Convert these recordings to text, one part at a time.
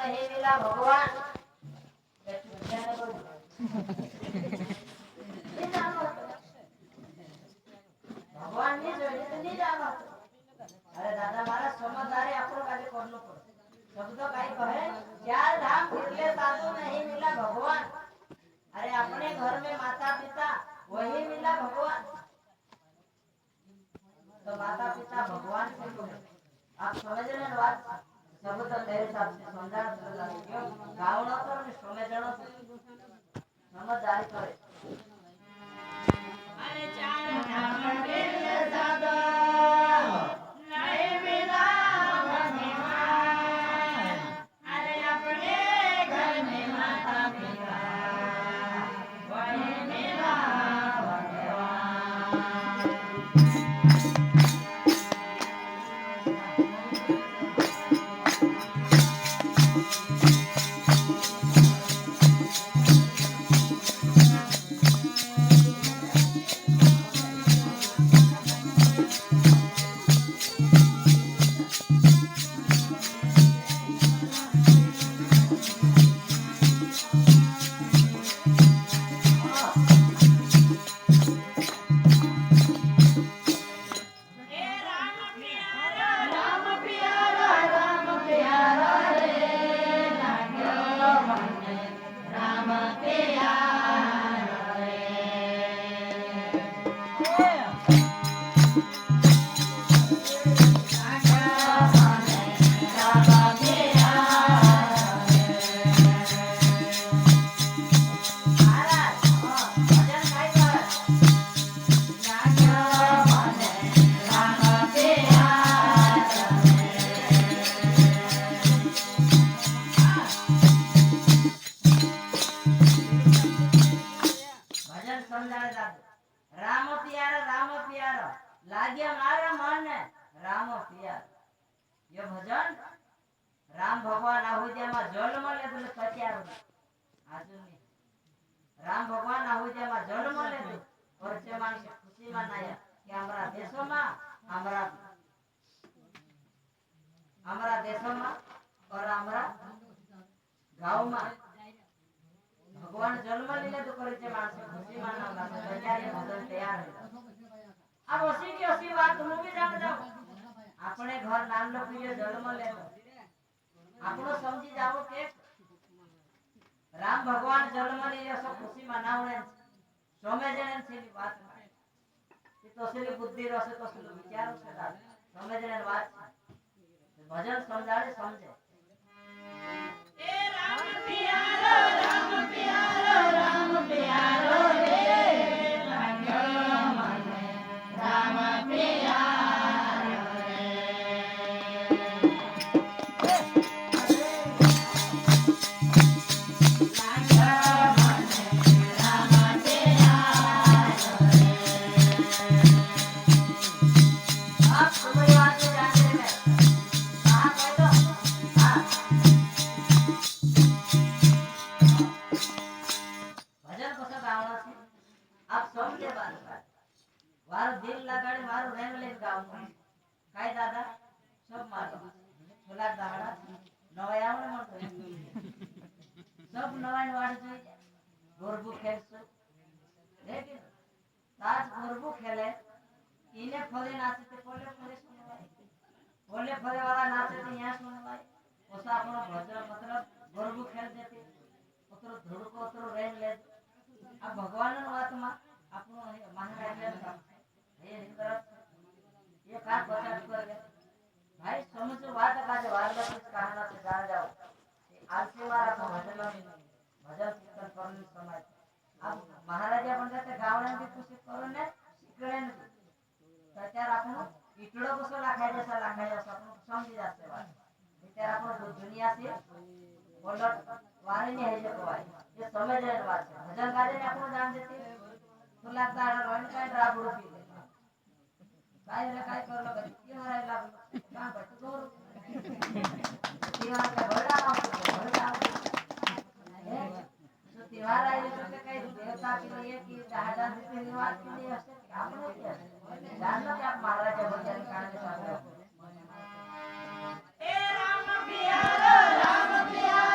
नहीं मिला भगवान भगवान नहीं जोड़े तो नहीं जाना। अरे दादा मारा समझदारी आपको काले करनो पड़े। शब्द काई कहे चार धाम फिरले साधु नहीं मिला भगवान। अरे अपने घर में माता पिता वही मिला भगवान। तो माता पिता भगवान से बोले आप समझ रहे हैं बात। सब तो मेरे साथ समझा क्यों गाँव ना तो समझना समझदारी करे। अरे चार धाम फिरले साधु नहीं मिला भगवान। अरे अपने घर में माता पिता वही मिला भगवान। राम प्यारा लागे मारा मन राम प्यार ये भजन राम भगवान आहुति में जन्म ले तो सत्यार आजुनी राम भगवान आहुति में जन्म ले तो और से मानस खुशी मनाया कि हमरा देशो में हमरा देशो में और हमरा गांव में भगवान जन्म ले तो करे से मानस खुशी मनावा सत्यार भजन तैयार है। अब उसी की उसी बात तुम भी जान जाओ अपने घर नाम लो प्रिय जन्म ले आपनो समझी जाओ के राम भगवान जन्म ले सब खुशी मनावणे समझने से बात कि तो से बुद्धि रसे तो से विचार से समझने बात भजन समझाड़े समझे ए राम प्यारो राम प्यारो राम प्यारो रे लाग्यो मने राम प्यारो रे। आप तुम्हारी बात को जानते हैं कहाँ कह दो हाँ भजन को सब गावना से आप समझे बात वारो दिल लगाड़ी मारो रेंग ले गाव काय दादा सब मारो छोला दाड़ा नवायावण म्हणतो सब नवाय वाढ જોઈએ ગોરબુ ખેલસો લેकिन તાજ ગોરબુ ખેલે इने फरे नाचे ते कोले फरे सुनवाई कोले फरे वाला नाचे ते यहाँ सुनवाई ओसा अपना भजन मतलब गरबू खेल देते उतरो धुड़को उतरो रेंग ले अब भगवान न बात में अपनो महाराज ले ये तरफ ये का बचात कर गए भाई समझो बात का जो वार्ता कुछ कहना से जान जाओ आलसी वाला को भजन कीर्तन करने समय अब महाराजा बन जाते गावने भी कुछ करो ने शिकड़े ने त्यार आपण इटड़ो कसो लाखाय जसा आपण समझी जाते बात त्यार आपण दुनिया से बोलत वारे नहीं है जो भाई ये समझ रहे बात है भजन गाजे ने आपण जान देते तो लगता है रोन का ड्राबड़ो पी ले काय कर लो गई ये हराय लाभ का बट जोर तिहार का बड़ा तो तिहार आए तो कई देवता के लिए कि दादा से निवास के लिए काम नहीं किया जान लो कि आप महाराजा भजन कान के साथ ए राम प्यारो राम प्यारो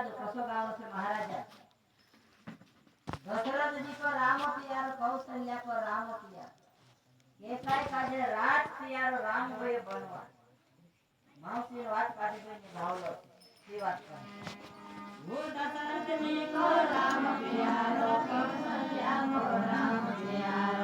आज कसो गाँव से महाराजा दशरथ जी को राम प्यार कौशल्या को राम प्यार केसाई काजे राज प्यार राम होय बनवा मावसी वाट काढी तो निभावलो ती वाट कर वो दशरथ जी को राम प्यार कौशल्या को राम प्यार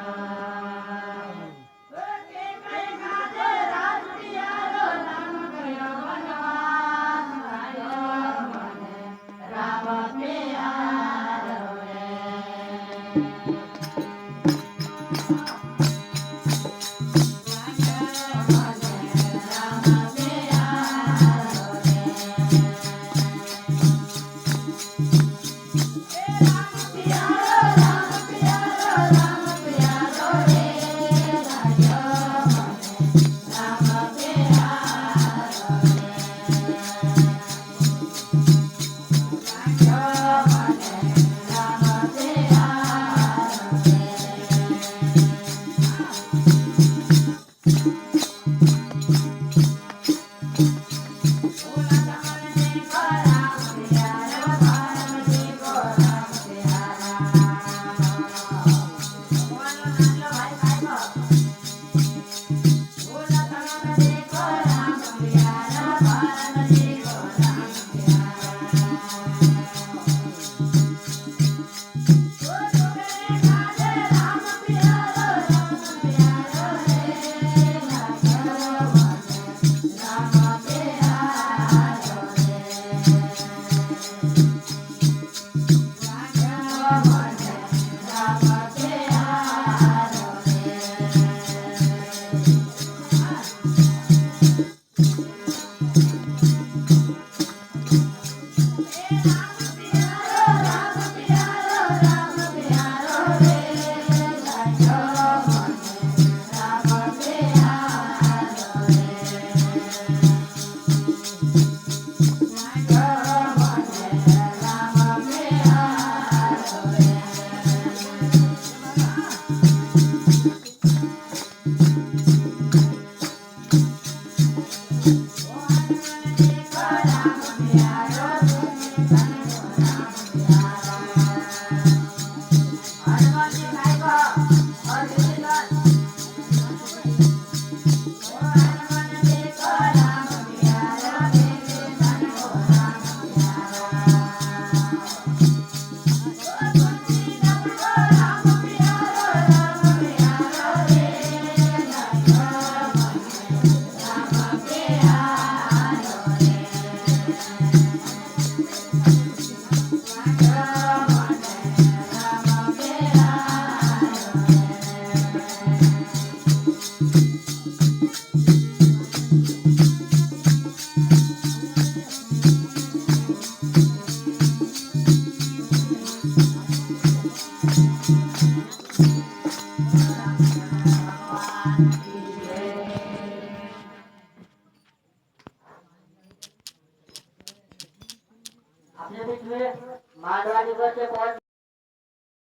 अपने बीच में मारवाड़ी बच्चे बहुत